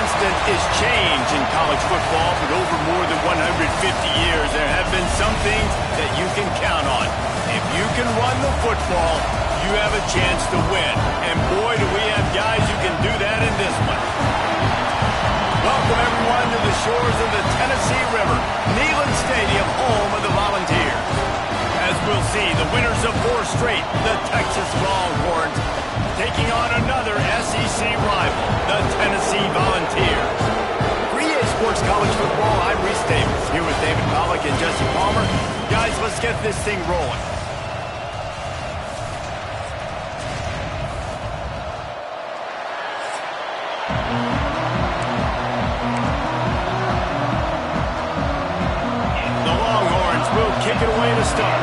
constant is change in college football, but over more than 150 years, there have been some things that you can count on. If you can run the football, you have a chance to win. And boy, do we have guys who can do that in this one. Welcome, everyone, to the shores of the Tennessee River, Neyland Stadium, home of the Volunteers. As we'll see, the winners of 4 straight, the Texas Longhorns, taking on another SEC rival, the Tennessee Volunteers. For EA Sports College Football, I'm Reese Davis, here with David Pollack and Jesse Palmer. Guys, let's get this thing rolling. The Longhorns will kick it away to start.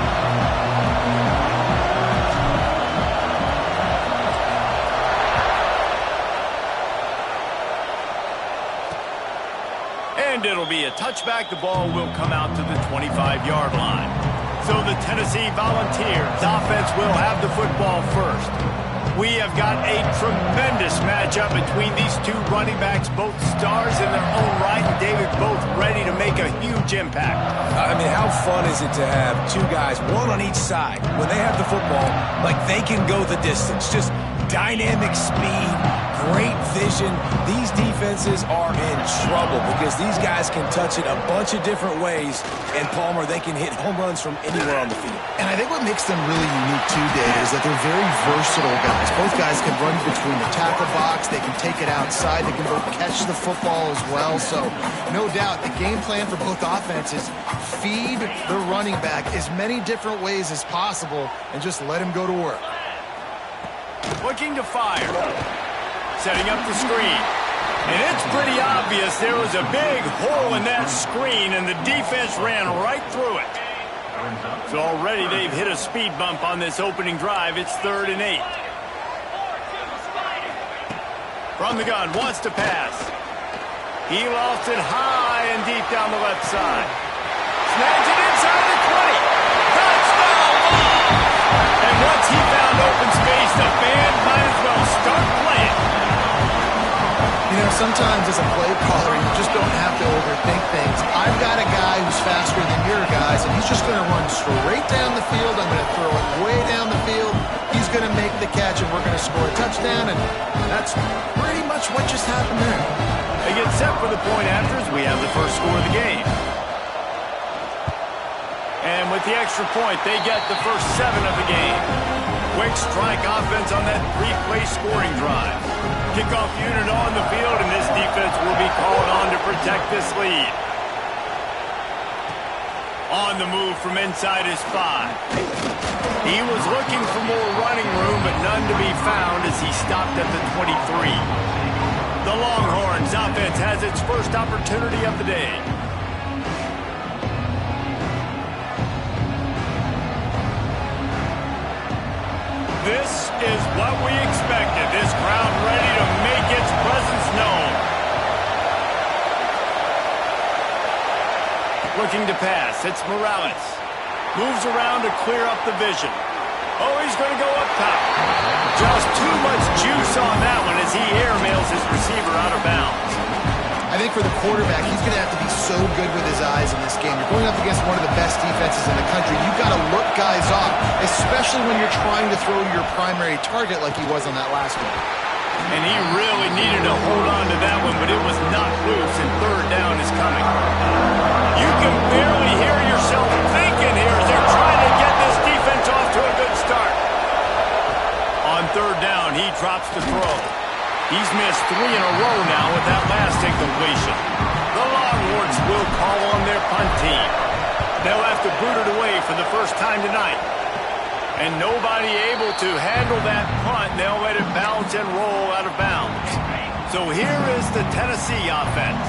And it'll be a touchback. The ball will come out to the 25-yard line. So the Tennessee Volunteers offense will have the football first. We have got a tremendous matchup between these two running backs, both stars in their own right, and David, both ready to make a huge impact. I mean, how fun is it to have two guys, one on each side, when they have the football, like they can go the distance. Just dynamic speed, great vision. These defenses are in trouble because these guys can touch it a bunch of different ways, and Palmer, they can hit home runs from anywhere on the field. And I think what makes them really unique too, Dave, is that they're very versatile guys. Both guys can run between the tackle box, they can take it outside, they can both catch the football as well. So no doubt the game plan for both offenses, feed the running back as many different ways as possible and just let him go to work. Looking to fire. Setting up the screen. And it's pretty obvious there was a big hole in that screen, and the defense ran right through it. So already they've hit a speed bump on this opening drive. It's 3rd and 8. From the gun, wants to pass. He lost it high and deep down the left side. Snags it inside the 20. Touchdown! And once he found open space, the band might as well start playing. You know, sometimes as a play caller, you just don't have to overthink things. I've got a guy who's faster than your guys, and he's just going to run straight down the field. I'm going to throw it way down the field. He's going to make the catch, and we're going to score a touchdown, and that's pretty much what just happened there. They get set for the point afters. We have the first score of the game. And with the extra point, they get the first 7 of the game. Quick strike offense on that 3-play scoring drive. Kickoff unit on the field, and this defense will be called on to protect this lead. On the move from inside his 5. He was looking for more running room, but none to be found as he stopped at the 23. The Longhorns offense has its first opportunity of the day. This is what we expected. This crowd ready to make its presence known. Looking to pass. It's Morales. Moves around to clear up the vision. Oh, he's going to go up top. Just too much juice on that one as he airmails his receiver out of bounds. I think for the quarterback, he's going to have to be so good with his eyes in this game. You're going up against one of the best defenses in the country. You've got to look guys off, especially when you're trying to throw your primary target like he was on that last one. And he really needed to hold on to that one, but it was not loose, and 3rd down is coming. You can barely hear yourself thinking here as they're trying to get this defense off to a good start. On 3rd down, he drops the throw. He's missed 3 in a row now with that last incompletion. The Longhorns will call on their punt team. They'll have to boot it away for the first time tonight. And nobody able to handle that punt. They'll let it bounce and roll out of bounds. So here is the Tennessee offense.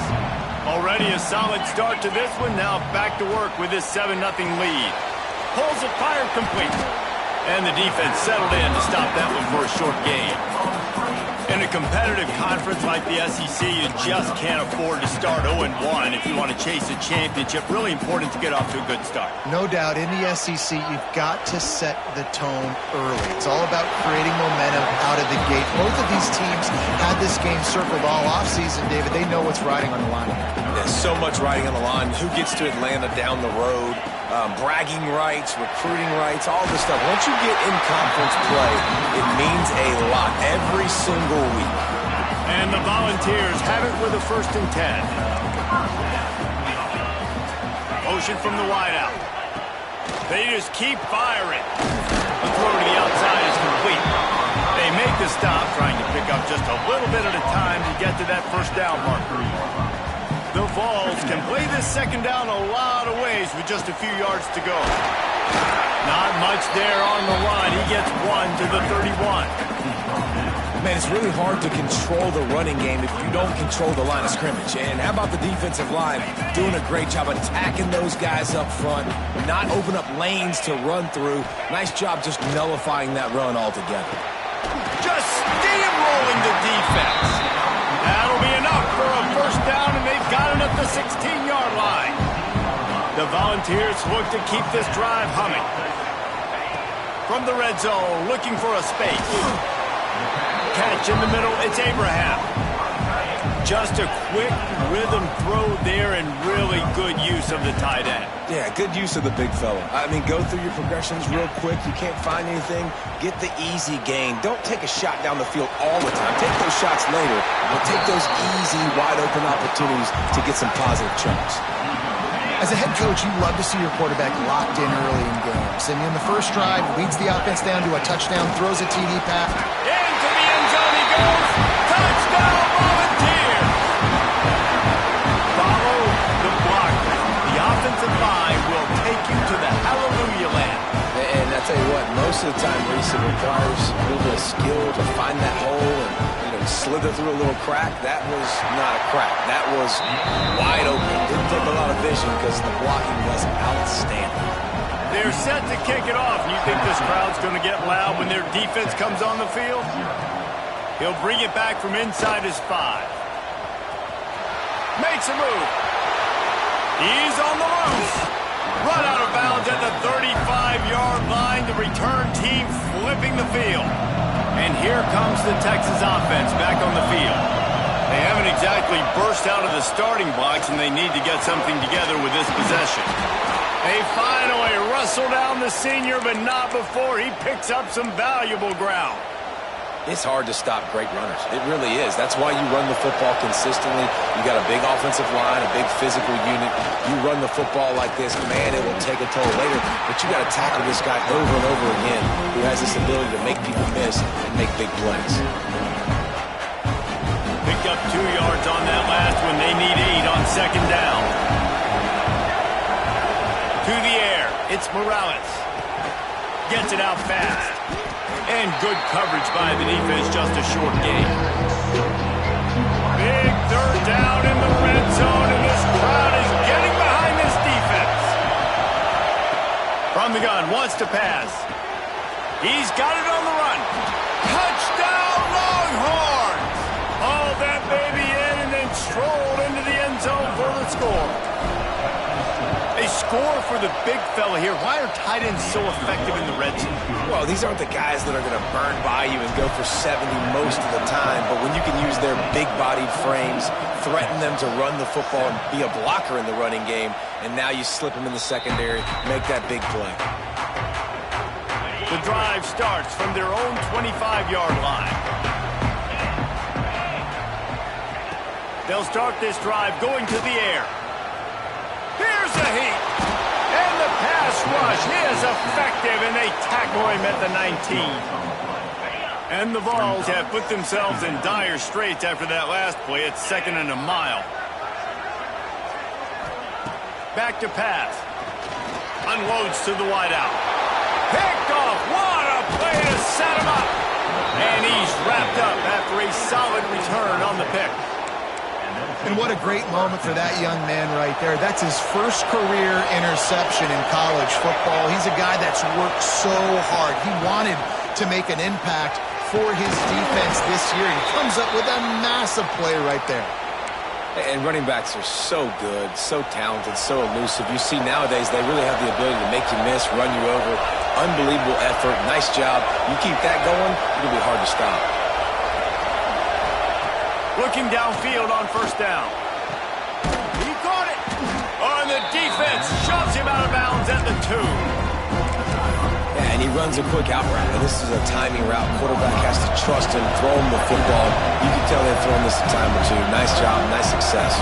Already a solid start to this one. Now back to work with this 7-0 lead. Pulls it, fired complete. And the defense settled in to stop that one for a short gain. In a competitive conference like the SEC, you just can't afford to start 0-1 if you want to chase a championship. Really important to get off to a good start. No doubt, in the SEC, you've got to set the tone early. It's all about creating momentum out of the gate. Both of these teams had this game circled all offseason, David. They know what's riding on the line. There's so much riding on the line. Who gets to Atlanta down the road? Bragging rights, recruiting rights, all this stuff. Once you get in conference play, it means a lot every single week. And the Volunteers have it with a 1st and 10. Motion from the wideout. They just keep firing. The throw to the outside is complete. They make the stop, trying to pick up just a little bit at a time to get to that 1st down marker. The Vols can play this 2nd down a lot of ways with just a few yards to go. Not much there on the run. He gets 1 to the 31. Man, it's really hard to control the running game if you don't control the line of scrimmage. And how about the defensive line doing a great job attacking those guys up front, not open up lanes to run through. Nice job just nullifying that run altogether. Just steamrolling the defense. That'll be enough for a 1st down, and they've got it at the 16-yard line. The Volunteers look to keep this drive humming. From the red zone, looking for a space. Catch in the middle, it's Abraham. Just a quick rhythm throw there and really good use of the tight end. Yeah, good use of the big fella. I mean, go through your progressions real quick. You can't find anything. Get the easy gain. Don't take a shot down the field all the time. Take those shots later, but take those easy, wide-open opportunities to get some positive chunks. As a head coach, you love to see your quarterback locked in early in games. And in the 1st drive, leads the offense down to a touchdown, throws a TD pass. Into the end zone he goes. Touchdown, Volunteers! Follow the block. The offensive line will take you to the hallelujah land. And I tell you what, most of the time, Reese, it requires a little bit of skill to find that hole and slither through a little crack. That was not a crack. That was wide open. Didn't take a lot of vision because the blocking was outstanding. They're set to kick it off. You think this crowd's going to get loud when their defense comes on the field? He'll bring it back from inside his 5. Makes a move. He's on the loose. Run out of bounds at the 35-yard line. The return team flipping the field. And here comes the Texas offense back on the field. They haven't exactly burst out of the starting blocks, and they need to get something together with this possession. They finally wrestle down the senior, but not before he picks up some valuable ground. It's hard to stop great runners. It really is. That's why you run the football consistently. You got a big offensive line, a big physical unit. You run the football like this, man, it will take a toll later. But you got to tackle this guy over and over again who has this ability to make people miss and make big plays. Picked up 2 yards on that last one. They need 8 on 2nd down. To the air. It's Morales. Gets it out fast. And good coverage by the defense, just a short gain. Big 3rd down in the red zone, and this crowd is getting behind this defense. From the gun, wants to pass. He's got it on the run. Touchdown, Longhorns! Hauled that baby in and then strolled into the end zone for the score. A score for the big fella here. Why are tight ends so effective in the red zone? Well, these aren't the guys that are going to burn by you and go for 70 most of the time, but when you can use their big-bodied frames, threaten them to run the football and be a blocker in the running game, and now you slip them in the secondary, make that big play. The drive starts from their own 25-yard line. They'll start this drive going to the air. Here's a heat. And the pass rush is effective, and they tackle him at the 19. And the Vols have put themselves in dire straits after that last play. It's 2nd and a mile. Back to pass. Unloads to the wideout. Picked off. What a play to set him up. And he's wrapped up after a solid return on the pick. And what a great moment for that young man right there. That's his first career interception in college football. He's a guy that's worked so hard. He wanted to make an impact for his defense this year. He comes up with a massive play right there. And running backs are so good, so talented, so elusive. You see nowadays they really have the ability to make you miss, run you over. Unbelievable effort. Nice job. You keep that going, it'll be hard to stop. Looking downfield on first down. He caught it. On the defense, shoves him out of bounds at the 2. Yeah, and he runs a quick out route. And this is a timing route. Quarterback has to trust him, throw him the football. You can tell they've thrown this a time or two. Nice job, nice success.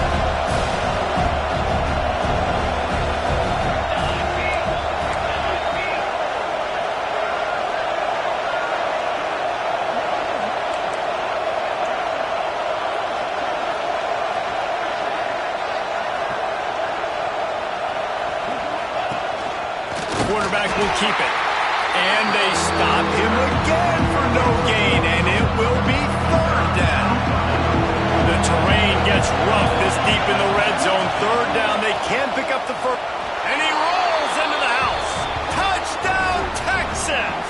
Quarterback will keep it. And they stop him again for no gain, and it will be 3rd down. The terrain gets rough this deep in the red zone. 3rd down, they can pick up the first. And he rolls into the house. Touchdown, Texas!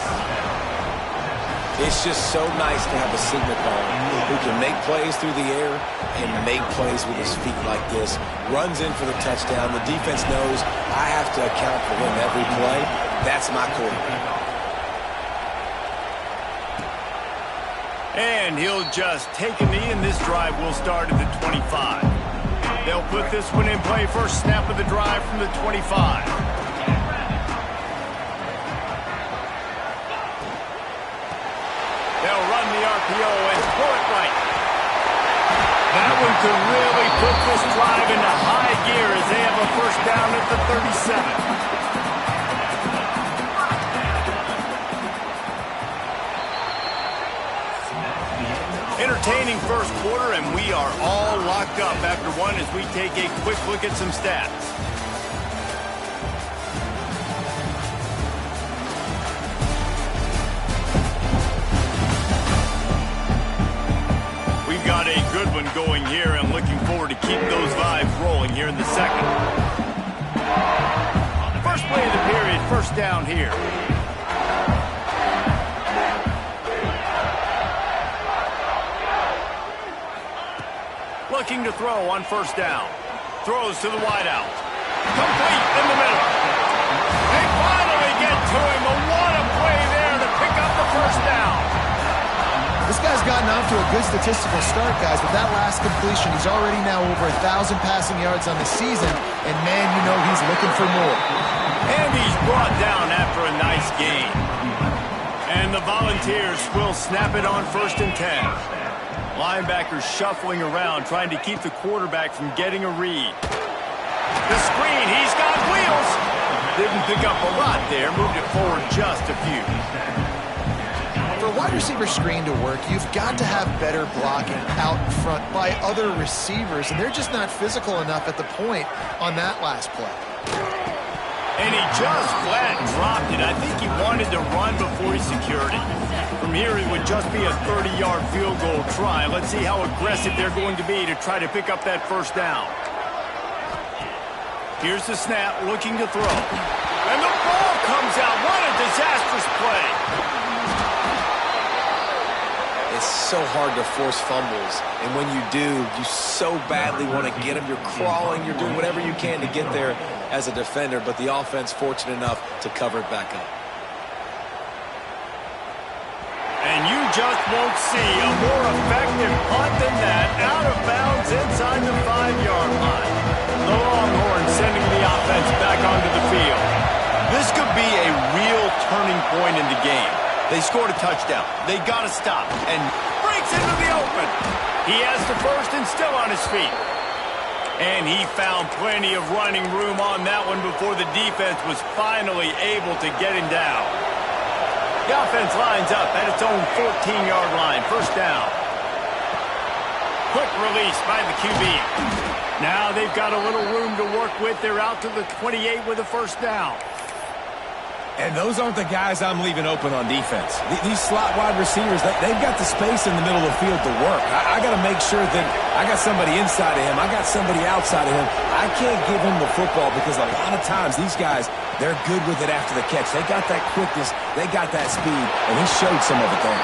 It's just so nice to have a signal caller who can make plays through the air and make plays with his feet like this. Runs in for the touchdown. The defense knows I have to account for him every play. That's my quarterback. And he'll just take a knee, and this drive will start at the 25. They'll put this one in play. First snap of the drive from the 25. They'll run the RPO and pull it right. That one could really put this drive into high gear as they have a first down at the 37. Entertaining first quarter, and we are all locked up after one as we take a quick look at some stats. We've got a good one going here, and looking forward to keep those vibes rolling here in the second. First play of the period, first down here. Looking to throw on first down. Throws to the wideout. Complete in the middle. They finally get to him. A what a play there to pick up the first down. This guy's gotten off to a good statistical start, guys. With that last completion, he's already now over 1,000 passing yards on the season. And, man, you know he's looking for more. And he's brought down after a nice gain. And the Volunteers will snap it on 1st and 10. Linebackers shuffling around, trying to keep the quarterback from getting a read. The screen, he's got wheels. Didn't pick up a lot there, moved it forward just a few. For a wide receiver screen to work, you've got to have better blocking out in front by other receivers, and they're just not physical enough at the point on that last play. And he just flat dropped it. I think he wanted to run before he secured it. From here, it would just be a 30-yard field goal try. Let's see how aggressive they're going to be to try to pick up that first down. Here's the snap, looking to throw. And the ball comes out. What a disastrous play. It's so hard to force fumbles. And when you do, you so badly want to get them. You're crawling. You're doing whatever you can to get there as a defender. But the offense fortunate enough to cover it back up. And you just won't see a more effective punt than that. Out of bounds inside the 5-yard line. The Longhorns sending the offense back onto the field. This could be a real turning point in the game. They scored a touchdown. They got to stop. And breaks into the open. He has the first and still on his feet. And he found plenty of running room on that one before the defense was finally able to get him down. The offense lines up at its own 14-yard line. First down. Quick release by the QB. Now they've got a little room to work with. They're out to the 28 with a first down. And those aren't the guys I'm leaving open on defense. These slot wide receivers, they've got the space in the middle of the field to work. I got to make sure that I got somebody inside of him. I got somebody outside of him. I can't give him the football because a lot of times these guys, they're good with it after the catch. They got that quickness. They got that speed, and he showed some of it there.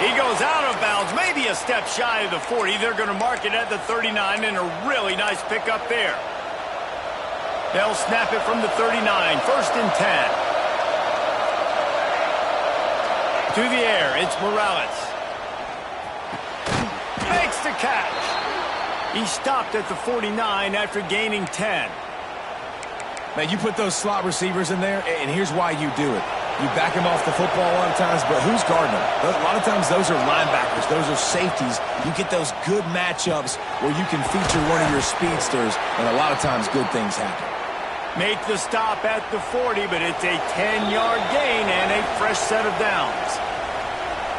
He goes out of bounds, maybe a step shy of the 40. They're going to mark it at the 39, and a really nice pickup there. They'll snap it from the 39, 1st and 10. To the air, it's Morales. Makes the catch. He stopped at the 49 after gaining 10. Man, you put those slot receivers in there, and here's why you do it. You back them off the football a lot of times, but who's guarding them? A lot of times those are linebackers. Those are safeties. You get those good matchups where you can feature one of your speedsters, and a lot of times good things happen. Make the stop at the 40, but it's a 10-yard gain and a fresh set of downs.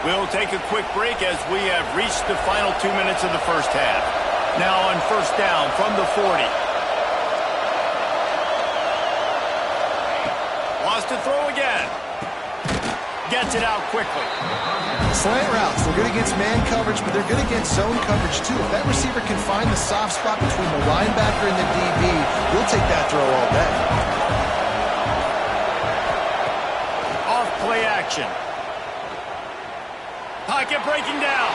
We'll take a quick break as we have reached the final 2 minutes of the first half. Now on 1st down from the 40. Wants to throw again. Gets it out quickly. Slant routes, they're good against man coverage, but they're good against zone coverage too. If that receiver can find the soft spot between the linebacker and the DB, we'll take that throw all day. Off play action. Pocket breaking down.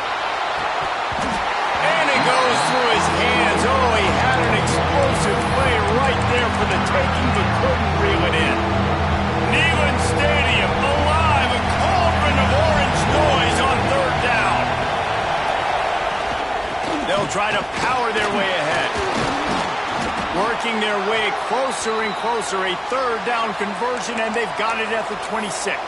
And it goes through his hands. Oh, he had an explosive play right there for the taking, but couldn't reel it in. Neyland Stadium alive, a cauldron of orange noise on 3rd down. They'll try to power their way ahead. Working their way closer and closer, a 3rd down conversion, and they've got it at the 26.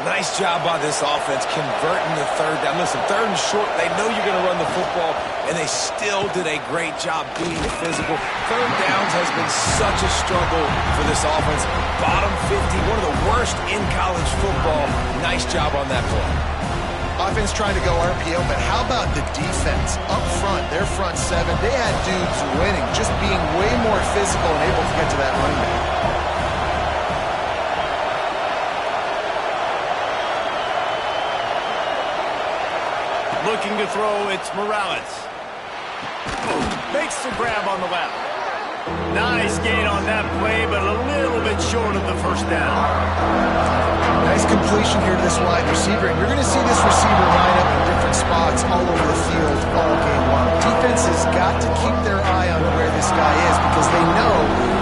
Nice job by this offense converting the 3rd down. Listen, 3rd and short, they know you're going to run the football, and they still did a great job being physical. 3rd downs has been such a struggle for this offense. Bottom 50, one of the worst in college football. Nice job on that play. Offense trying to go RPO, but how about the defense? Up front, their front 7, they had dudes winning, just being way more physical and able to get to that running back. Looking to throw, it's Morales. Makes the grab on the left. Nice gain on that play, but a little bit short of the 1st down. Nice completion here to this wide receiver, and you're going to see this receiver line up in different spots all over the field all game long. Defense has got to keep their eye on where this guy is because they know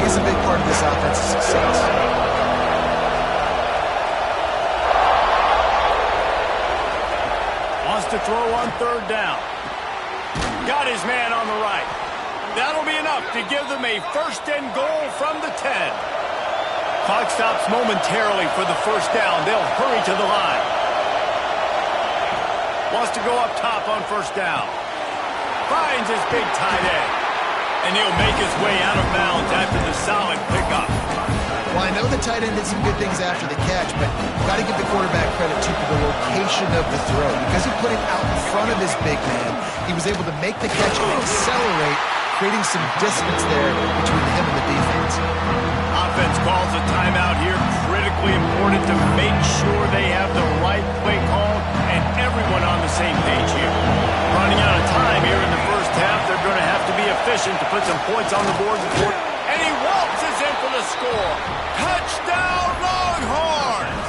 he's a big part of this offense's success. To throw on 3rd down. Got his man on the right. That'll be enough to give them a 1st and goal from the 10. Clock stops momentarily for the 1st down. They'll hurry to the line. Wants to go up top on 1st down. Finds his big tight end. And he'll make his way out of bounds after the solid pickup. Well, I know the tight end did some good things after the catch, but got to give the quarterback credit, too, for the location of the throw. Because he put it out in front of his big man, he was able to make the catch and accelerate, creating some distance there between him and the defense. Offense calls a timeout here. Critically important to make sure they have the right play call and everyone on the same page here. Running out of time here in the 1st half, they're going to have to be efficient to put some points on the board before. And he waltzes in for the score. Touchdown, Longhorns!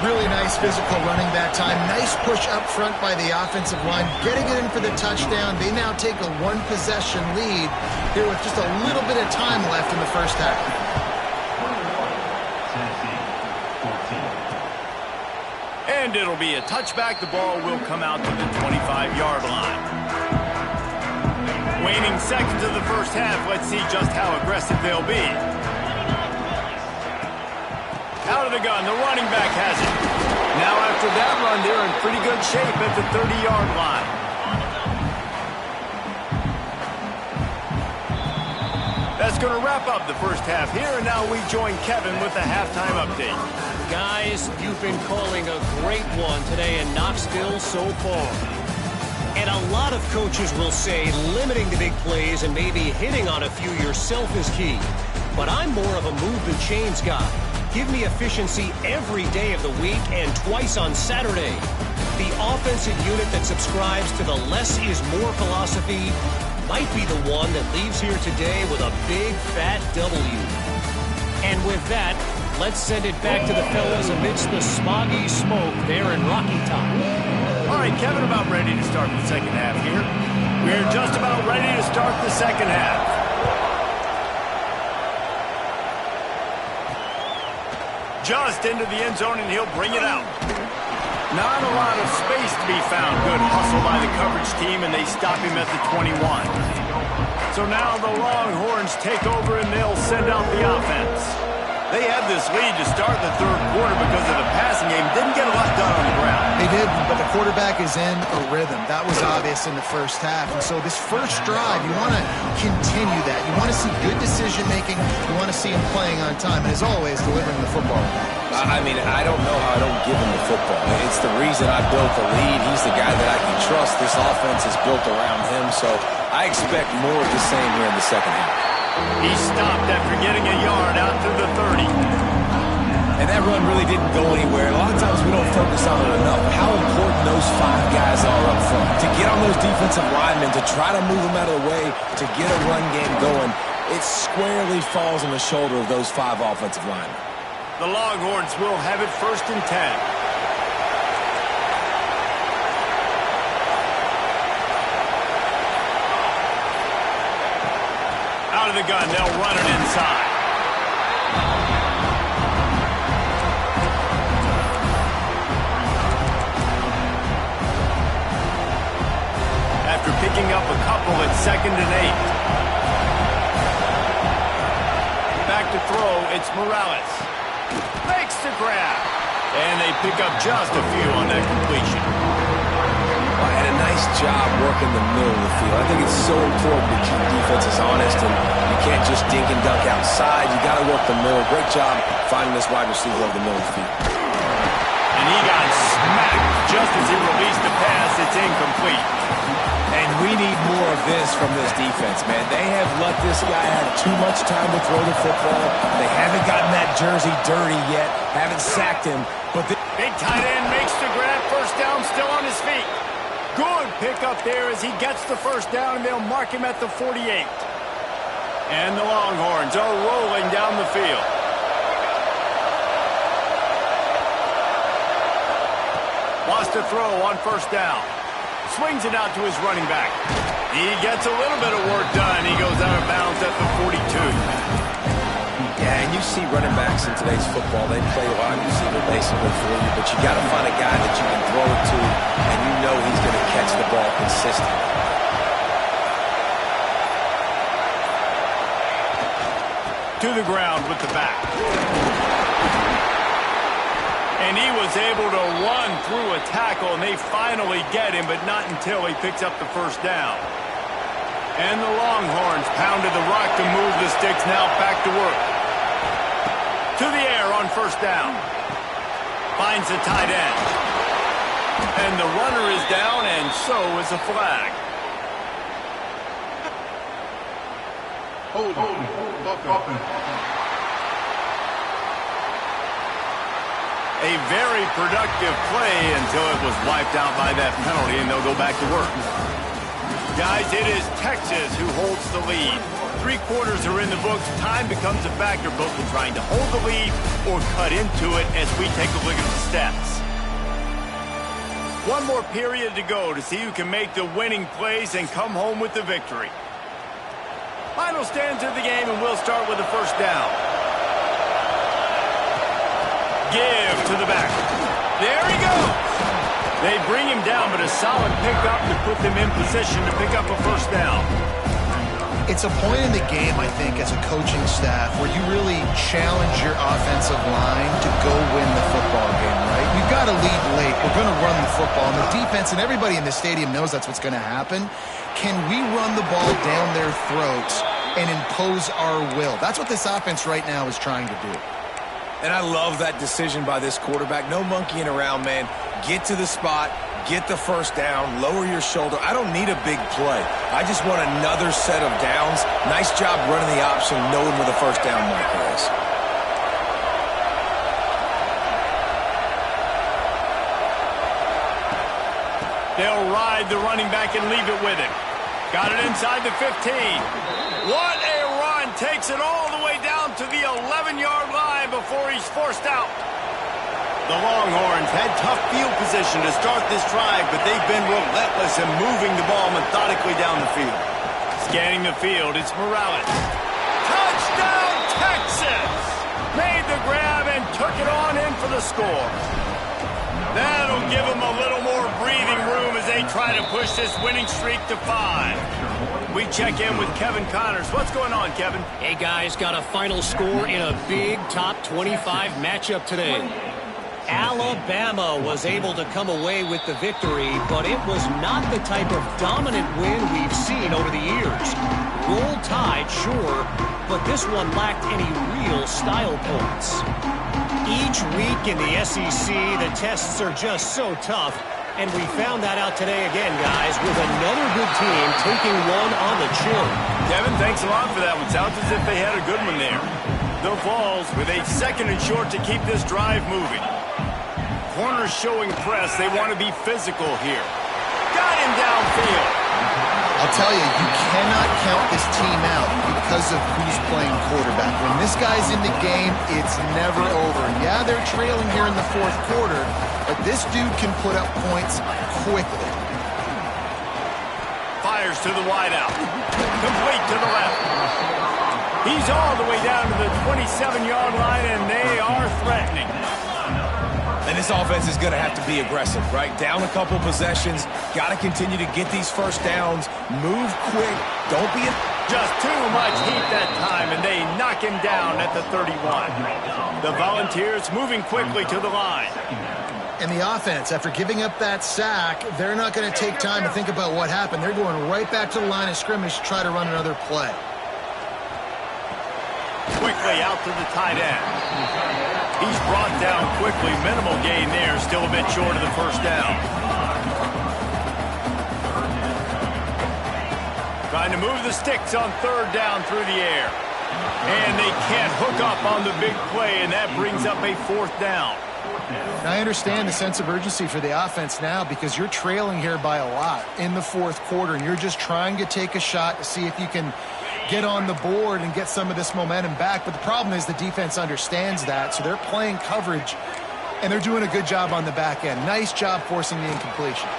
Really nice physical running that time. Nice push up front by the offensive line. Getting it in for the touchdown. They now take a 1-possession lead here with just a little bit of time left in the 1st half. And it'll be a touchback. The ball will come out to the 25-yard line. Waning seconds of the 1st half. Let's see just how aggressive they'll be. Out of the gun, the running back has it. Now after that run, they're in pretty good shape at the 30-yard line. That's going to wrap up the 1st half here, and now we join Kevin with the halftime update. Guys, you've been calling a great one today in Knoxville so far. And a lot of coaches will say limiting the big plays and maybe hitting on a few yourself is key. But I'm more of a move the chains guy. Give me efficiency every day of the week and twice on Saturday. The offensive unit that subscribes to the less is more philosophy might be the one that leaves here today with a big fat W. And with that, let's send it back to the fellas amidst the smoggy smoke there in Rocky Top. All right, Kevin, about ready to start the second half here. We're just about ready to start the second half. Just into the end zone, and he'll bring it out. Not a lot of space to be found. Good hustle by the coverage team, and they stop him at the 21. So now the Longhorns take over, and they'll send out the offense. They had this lead to start the third quarter because of the passing game. Didn't get a lot done on the ground. They did, but the quarterback is in a rhythm. That was obvious in the first half. And so this first drive, you want to continue that. You want to see good decision-making. You want to see him playing on time. And as always, delivering the football. I mean, I don't know how I don't give him the football. It's the reason I built the lead. He's the guy that I can trust. This offense is built around him, so I expect more of the same here in the second half. He stopped after getting a yard out to the 30. And that run really didn't go anywhere. A lot of times we don't focus on it enough. How important those 5 guys are up front. To get on those defensive linemen, to try to move them out of the way, to get a run game going, it squarely falls on the shoulder of those 5 offensive linemen. The Longhorns will have it 1st and 10. Out of the gun, they'll run it inside. After picking up a couple at 2nd and 8. Back to throw, it's Morales. Makes the grab. And they pick up just a few on that completion. Had a nice job working the middle of the field. I think it's so important to keep defenses honest, and you can't just dink and dunk outside. You got to work the middle. Great job finding this wide receiver over the middle of the field. And he got smacked just as he released the pass. It's incomplete. And we need more of this from this defense, man. They have let this guy have too much time to throw the football. They haven't gotten that jersey dirty yet, haven't sacked him. But big tight end makes the grab. First down, still on his feet. Good pickup there as he gets the first down, and they'll mark him at the 48. And the Longhorns are rolling down the field. Lost a throw on first down. Swings it out to his running back. He gets a little bit of work done. He goes out of bounds at the 42. Yeah, and you see running backs in today's football, they play wide receiver basically for you, but you got to find a guy that you can throw it to, and you know he's going to catch the ball consistently. To the ground with the back. And he was able to run through a tackle, and they finally get him, but not until he picks up the first down. And the Longhorns pounded the rock to move the sticks, now back to work. To the air on first down. Finds the tight end. And the runner is down, and so is a flag. Hold on. A very productive play until it was wiped out by that penalty, and they'll go back to work. Guys, it is Texas who holds the lead. 3 quarters are in the books. Time becomes a factor, both in trying to hold the lead or cut into it as we take a look at the stats. 1 more period to go to see who can make the winning plays and come home with the victory. Final stands of the game, and we'll start with the first down. Give to the back. There he goes. They bring him down, but a solid pickup to put them in position to pick up a first down. It's a point in the game, I think, as a coaching staff where you really challenge your offensive line to go win the football game, right? We've got to lead late. We're going to run the football. And the defense and everybody in the stadium knows that's what's going to happen. Can we run the ball down their throats and impose our will? That's what this offense right now is trying to do. And I love that decision by this quarterback. No monkeying around, man. Get to the spot, get the first down, lower your shoulder. I don't need a big play. I just want another set of downs. Nice job running the option, knowing where the first down marker is. They'll ride the running back and leave it with him. Got it inside the 15. What a run. Takes it all the way down to the 11-yard before he's forced out. The Longhorns had tough field position to start this drive, but they've been relentless in moving the ball methodically down the field. Scanning the field, it's Morales. Touchdown, Texas! Made the grab and took it on in for the score. That'll give them a little more breathing room as they try to push this winning streak to 5. We check in with Kevin Connors. What's going on, Kevin? Hey, guys, got a final score in a big top 25 matchup today. Alabama was able to come away with the victory, but it was not the type of dominant win we've seen over the years. Roll Tide, sure, but this one lacked any real style points. Each week in the SEC, the tests are just so tough, and we found that out today again, guys, with another good team taking one on the chin. Kevin, thanks a lot for that one. Sounds as if they had a good one there. The Vols with a 2nd and short to keep this drive moving. Corners showing press. They want to be physical here. Got him downfield. I'll tell you, you cannot count this team out because of who's playing quarterback. When this guy's in the game, it's never over. Yeah, they're trailing here in the 4th quarter, but this dude can put up points quickly. Fires to the wideout. Complete to the left. He's all the way down to the 27-yard line, and they are threatening. And this offense is going to have to be aggressive, right? Down a couple possessions. Got to continue to get these first downs. Move quick. Don't be just too much heat that time, and they knock him down at the 31. The Volunteers moving quickly to the line. And the offense, after giving up that sack, they're not going to take time to think about what happened. They're going right back to the line of scrimmage to try to run another play. Quickly out to the tight end. He's brought down quickly. Minimal gain there. Still a bit short of the first down. Trying to move the sticks on 3rd down through the air. And they can't hook up on the big play, and that brings up a 4th down. And I understand the sense of urgency for the offense now because you're trailing here by a lot in the 4th quarter, and you're just trying to take a shot to see if you can get on the board and get some of this momentum back. But the problem is the defense understands that, so they're playing coverage, and they're doing a good job on the back end. Nice job forcing the incompletion.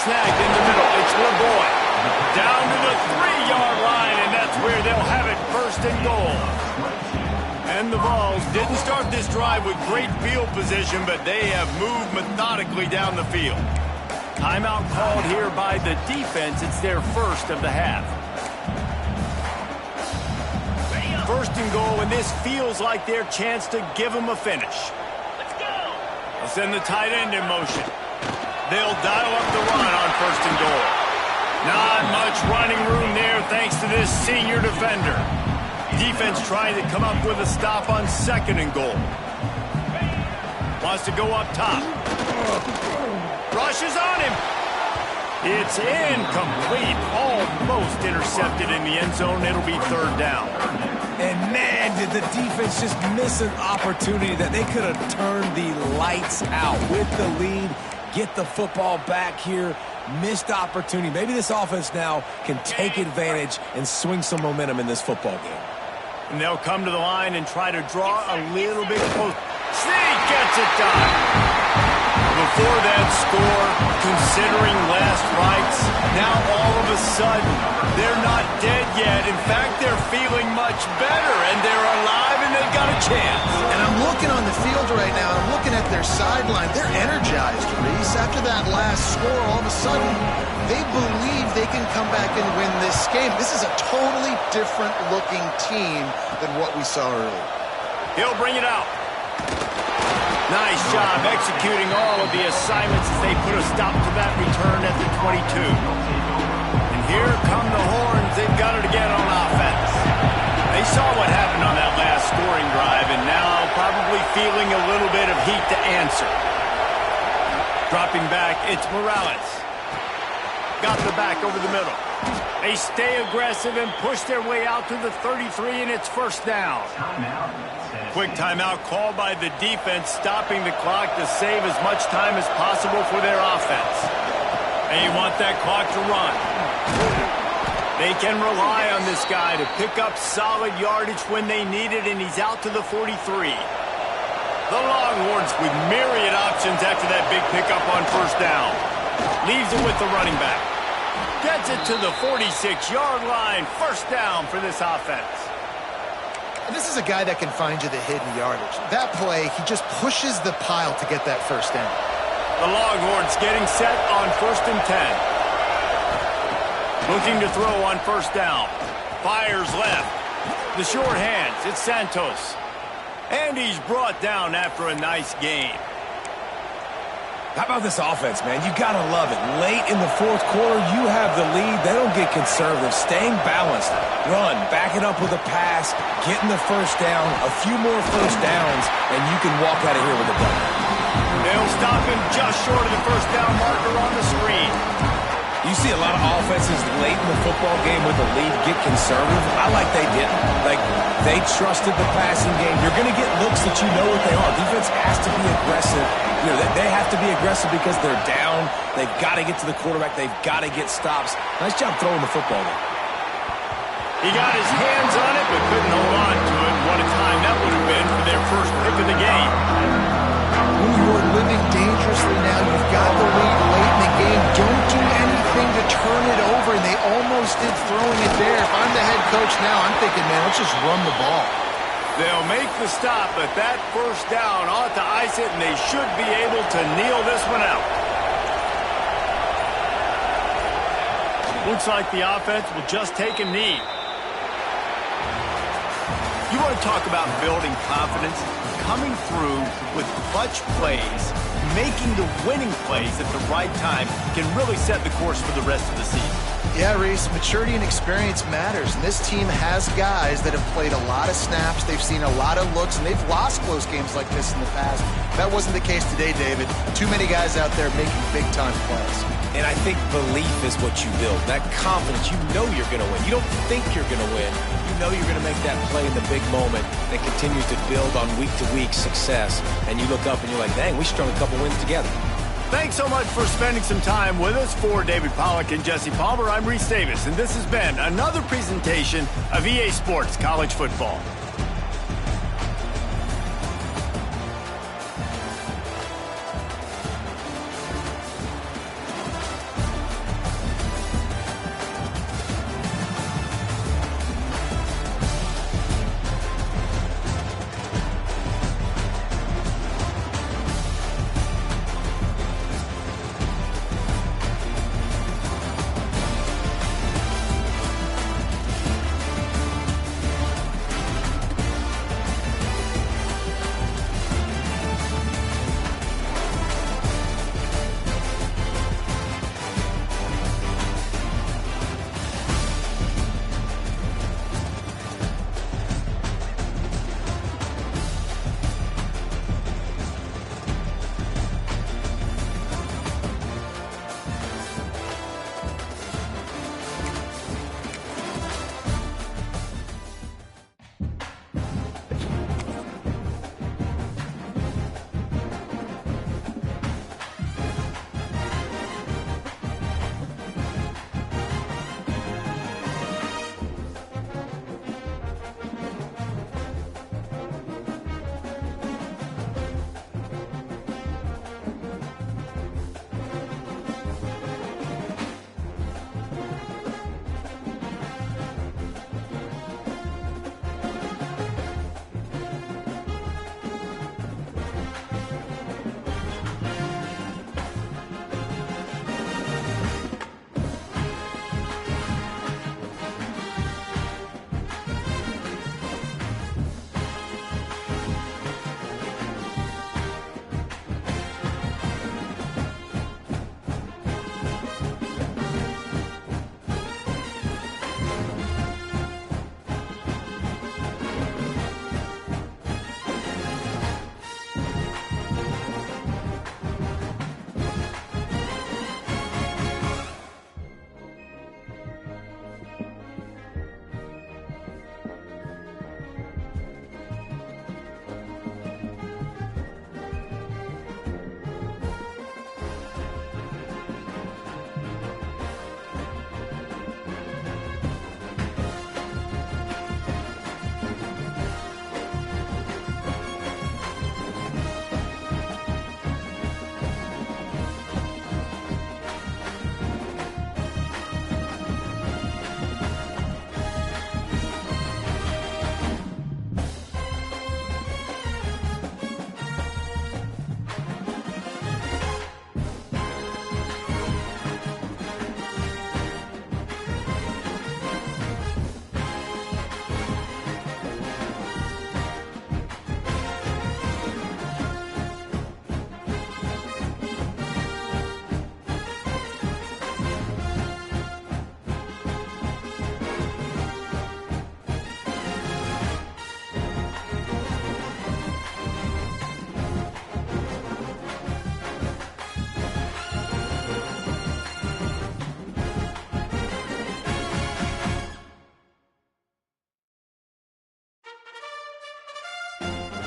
Snagged in the middle. It's LeBoy. Down to the 3-yard line, and that's where they'll have it 1st and goal. And the Vols didn't start this drive with great field position, but they have moved methodically down the field. Timeout called here by the defense. It's their 1st of the half. 1st and goal, and this feels like their chance to give them a finish. Let's go. They'll send the tight end in motion. They'll dial up the run on 1st and goal. Not much running room there thanks to this senior defender. Defense trying to come up with a stop on 2nd and goal. Wants to go up top. Rushes on him. It's incomplete. Almost intercepted in the end zone. It'll be 3rd down. And man, did the defense just miss an opportunity that they could have turned the lights out with the lead. Get the football back here. Missed opportunity. Maybe this offense now can take advantage and swing some momentum in this football game. And they'll come to the line and try to draw a little bit close. Sneak gets it done. Before that score, considering last rights, now all of a sudden, they're not dead yet. In fact, they're feeling much better, and they're alive, and they've got a chance. And I'm looking on the field right now, I'm looking at their sideline. They're energized, Reese. After that last score, all of a sudden, they believe they can come back and win this game. This is a totally different-looking team than what we saw earlier. He'll bring it out. Nice job executing all of the assignments as they put a stop to that return at the 22. And here come the Horns. They've got it again on offense. They saw what happened on that last scoring drive, and now probably feeling a little bit of heat to answer. Dropping back, it's Morales. Got the back over the middle. They stay aggressive and push their way out to the 33, and it's 1st down. Quick timeout called by the defense, stopping the clock to save as much time as possible for their offense. They want that clock to run. They can rely on this guy to pick up solid yardage when they need it, and he's out to the 43. The Longhorns with myriad options after that big pickup on first down. Leaves it with the running back. Gets it to the 46-yard line. First down for this offense. And this is a guy that can find you the hidden yardage. That play, he just pushes the pile to get that first down. The Longhorns getting set on 1st and 10. Looking to throw on first down. Fires left. The short hands. It's Santos. And he's brought down after a nice gain. How about this offense, man? You got to love it. Late in the fourth quarter, you have the lead. They don't get conservative. Staying balanced. Run. Back it up with a pass. Getting the first down. A few more first downs, and you can walk out of here with a dub. They'll stop him just short of the first down marker on the screen. You see a lot of offenses late in the football game with the lead get conservative. I like they didn't. Like, they trusted the passing game. You're going to get looks that you know what they are. Defense has to be aggressive. You know, they have to be aggressive because they're down. They've got to get to the quarterback. They've got to get stops. Nice job throwing the football there. He got his hands on it, but couldn't hold on to it. What a time that would have been for their first pick of the game. When you are living dangerously now, you've got the lead late in the game. Don't do anything to turn it over, and they almost did throwing it there. If I'm the head coach now, I'm thinking, man, let's just run the ball. They'll make the stop, but that first down ought to ice it, and they should be able to kneel this one out. Looks like the offense will just take a knee. You want to talk about building confidence? Coming through with clutch plays, making the winning plays at the right time can really set the course for the rest of the season. Yeah, Reese, maturity and experience matters. And this team has guys that have played a lot of snaps. They've seen a lot of looks, and they've lost close games like this in the past. That wasn't the case today, David. Too many guys out there making big-time plays. And I think belief is what you build. That confidence, you know you're going to win. You don't think you're going to win. You know you're going to make that play in the big moment that continues to build on week-to-week success. And you look up and you're like, dang, we strung a couple wins together. Thanks so much for spending some time with us. For David Pollack and Jesse Palmer, I'm Reese Davis, and this has been another presentation of EA Sports College Football.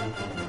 you